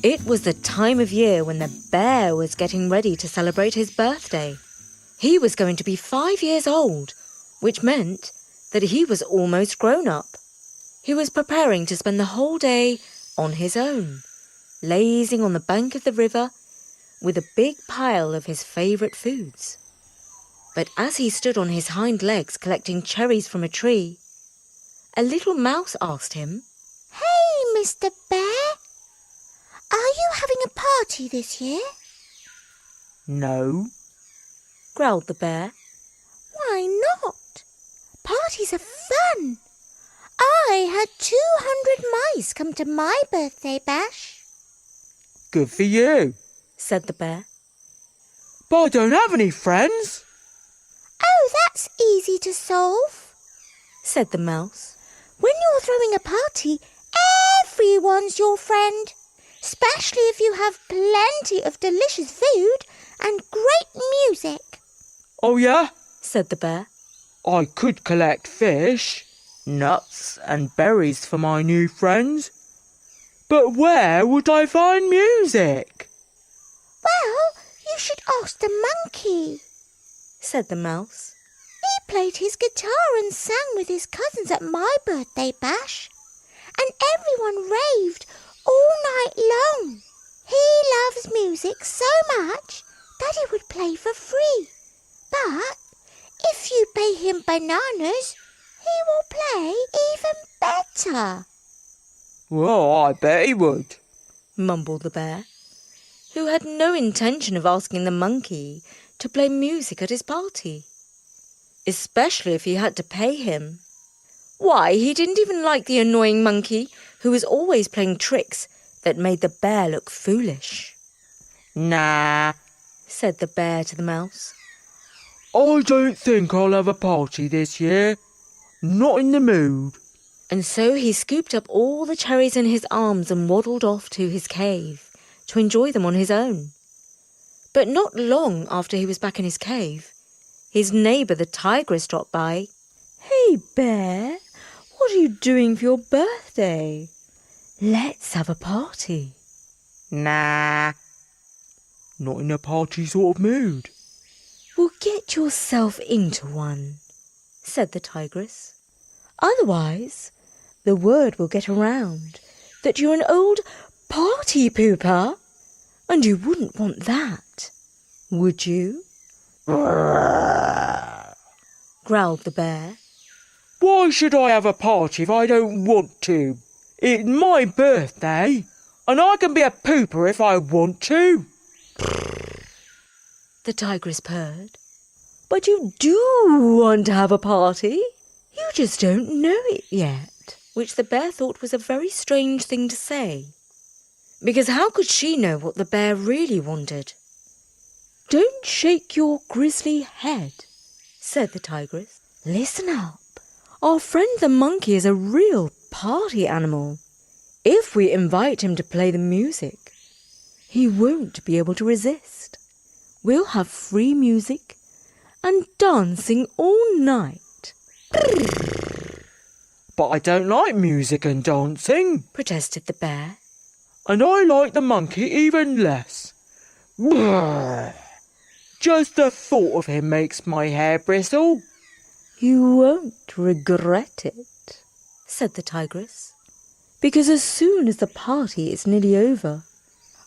It was the time of year when the bear was getting ready to celebrate his birthday. He was going to be 5 years old, which meant that he was almost grown up. He was preparing to spend the whole day on his own, lazing on the bank of the river with a big pile of his favourite foods. But as he stood on his hind legs collecting cherries from a tree, a little mouse asked him, "Hey, Mr. Bear, are you having a party this year?" "No," growled the bear. "Why not? Parties are fun. I had 200 mice come to my birthday bash." "Good for you," said the bear. "But I don't have any friends." "Oh, that's easy to solve," said the mouse. "When you're throwing a party, everyone's your friend, especially if you have plenty of delicious food and great music." "Oh yeah?" said the bear. "I could collect fish, nuts and berries for my new friends. But where would I find music?" "Well, you should ask the monkey," said the mouse. "He played his guitar and sang with his cousins at my birthday bash, and everyone raved all night long. He loves music so much that he would play for free. But if you pay him bananas, he will play even better." "Well, I bet he would," mumbled the bear, who had no intention of asking the monkey to play music at his party, especially if he had to pay him. Why, he didn't even like the annoying monkey who was always playing tricks that made the bear look foolish. "Nah," said the bear to the mouse. "I don't think I'll have a party this year. Not in the mood." And so he scooped up all the cherries in his arms and waddled off to his cave to enjoy them on his own. But not long after he was back in his cave, his neighbour the tigress dropped by. "Hey, bear, what are you doing for your birthday? Let's have a party." "Nah, not in a party sort of mood." "Well, get yourself into one," said the tigress. "Otherwise, the word will get around that you're an old party pooper, and you wouldn't want that, would you?" growled the bear. "Why should I have a party if I don't want to? It's my birthday, and I can be a pooper if I want to." The tigress purred. "But you do want to have a party. You just don't know it yet," which the bear thought was a very strange thing to say, because how could she know what the bear really wanted? "Don't shake your grizzly head," said the tigress. "Listen up. Our friend the monkey is a real party animal. If we invite him to play the music, he won't be able to resist. We'll have free music and dancing all night." "But I don't like music and dancing," protested the bear. "and I like the monkey even less. Just the thought of him makes my hair bristle." "You won't regret it," said the tigress, "because as soon as the party is nearly over,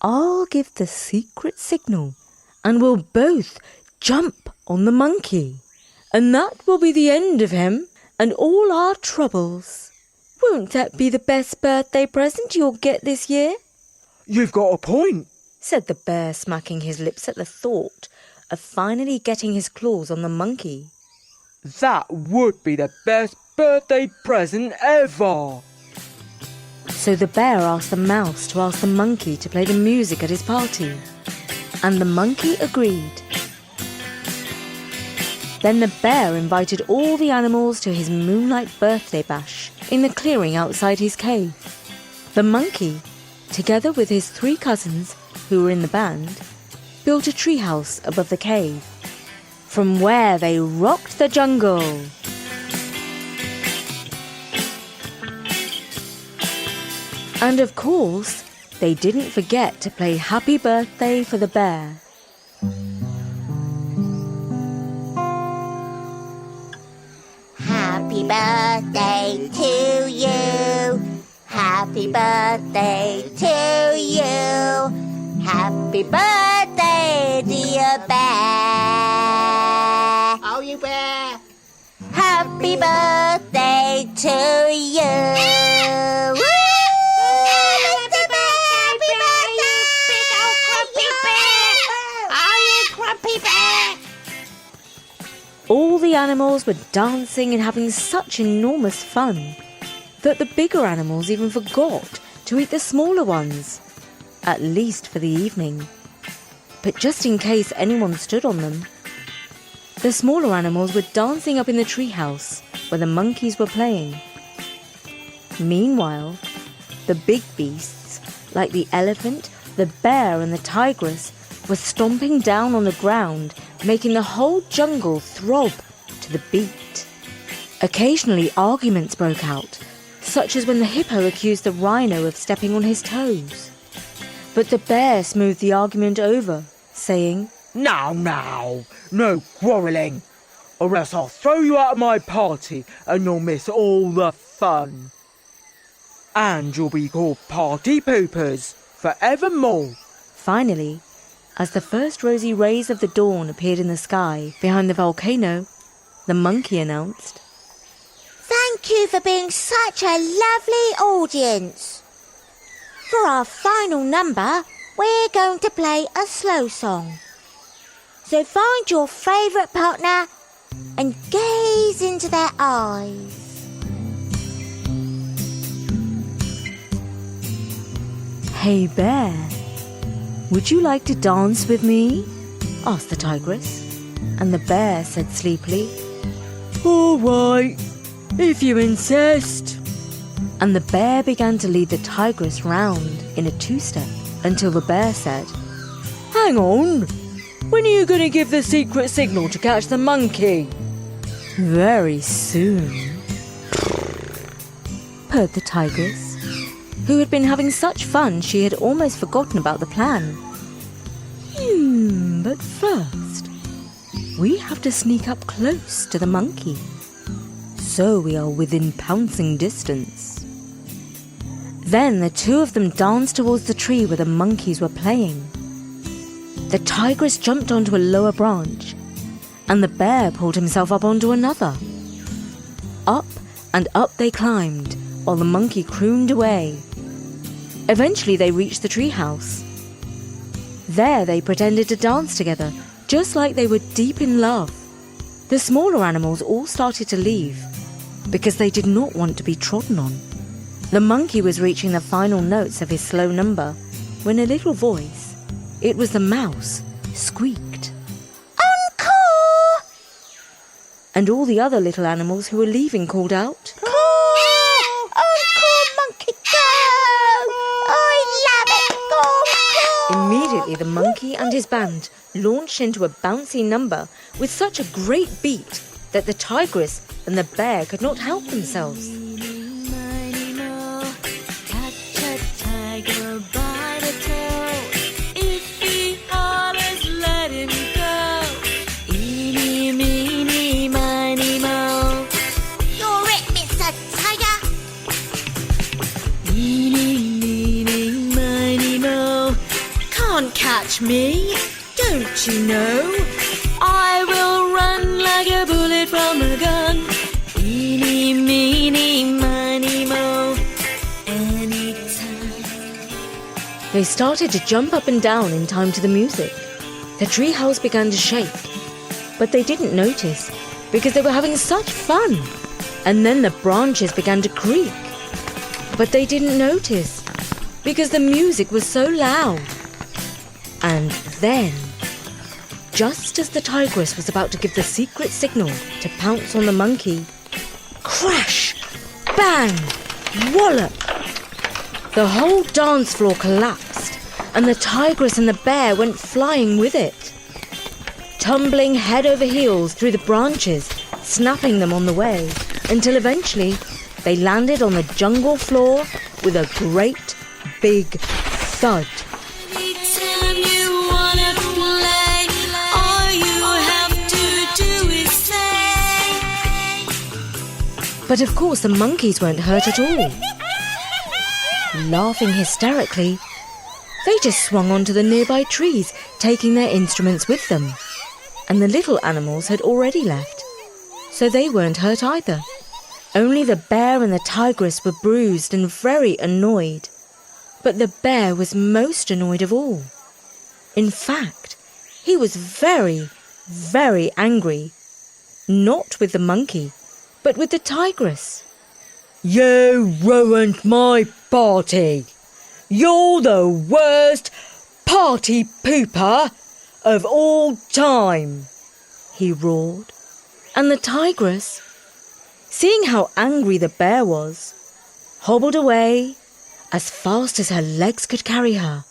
I'll give the secret signal and we'll both jump on the monkey, and that will be the end of him and all our troubles. Won't that be the best birthday present you'll get this year?" "You've got a point," said the bear, smacking his lips at the thought of finally getting his claws on the monkey. "That would be the best birthday present ever." So the bear asked the mouse to ask the monkey to play the music at his party, and the monkey agreed. Then the bear invited all the animals to his moonlight birthday bash in the clearing outside his cave. The monkey, together with his 3 cousins who were in the band, built a treehouse above the cave, from where they rocked the jungle. And of course, they didn't forget to play Happy Birthday for the bear. Happy birthday to you. Happy birthday to you. Happy birthday, dear bear. Oh, you bear. Happy birthday to you. Woo! Mr. Bear, happy birthday! Big old grumpy bear. Oh, you grumpy bear. All the animals were dancing and having such enormous fun that the bigger animals even forgot to eat the smaller ones, at least for the evening. But just in case anyone stood on them, the smaller animals were dancing up in the treehouse where the monkeys were playing. Meanwhile, the big beasts, like the elephant, the bear and the tigress, were stomping down on the ground, making the whole jungle throb to the beat. Occasionally arguments broke out, such as when the hippo accused the rhino of stepping on his toes. But the bear smoothed the argument over, saying, Now, no quarrelling, or else I'll throw you out of my party and you'll miss all the fun. And you'll be called party poopers forevermore. Finally, as the first rosy rays of the dawn appeared in the sky behind the volcano, the monkey announced, Thank you for being such a lovely audience. For our final number, we're going to play a slow song. So find your favourite partner and gaze into their eyes. Hey bear, would you like to dance with me? Asked the tigress, and the bear said sleepily, All right, if you insist. And the bear began to lead the tigress round in a two-step until the bear said, Hang on, when are you going to give the secret signal to catch the monkey? Very soon, purred the tigress, who had been having such fun she had almost forgotten about the plan. But first, we have to sneak up close to the monkey, so we are within pouncing distance. Then the two of them danced towards the tree where the monkeys were playing. The tigress jumped onto a lower branch, and the bear pulled himself up onto another. Up and up they climbed, while the monkey crooned away. Eventually they reached the treehouse. There they pretended to dance together, just like they were deep in love. The smaller animals all started to leave, because they did not want to be trodden on. The monkey was reaching the final notes of his slow number when a little voice, it was the mouse, squeaked. Encore! And all the other little animals who were leaving called out, Encore, monkey, go! I love it! Encore! Immediately the monkey and his band launched into a bouncy number with such a great beat that the tigress and the bear could not help themselves. Catch me, don't you know? I will run like a bullet from a gun. Eeny, meeny, miny, mo. Anytime. They started to jump up and down in time to the music. The treehouse began to shake, but they didn't notice because they were having such fun. And then the branches began to creak, but they didn't notice because the music was so loud. And then, just as the tigress was about to give the secret signal to pounce on the monkey, crash, bang, wallop! The whole dance floor collapsed, and the tigress and the bear went flying with it, tumbling head over heels through the branches, snapping them on the way, until eventually they landed on the jungle floor with a great big thud. Anytime you wanna play, all you have to do is say. But of course the monkeys weren't hurt at all. Laughing hysterically, they just swung onto the nearby trees, taking their instruments with them. And the little animals had already left, so they weren't hurt either. Only the bear and the tigress were bruised and very annoyed. But the bear was most annoyed of all. In fact, he was very, very angry. Not with the monkey, but with the tigress. You ruined my party. You're the worst party pooper of all time, he roared. And the tigress, seeing how angry the bear was, hobbled away as fast as her legs could carry her.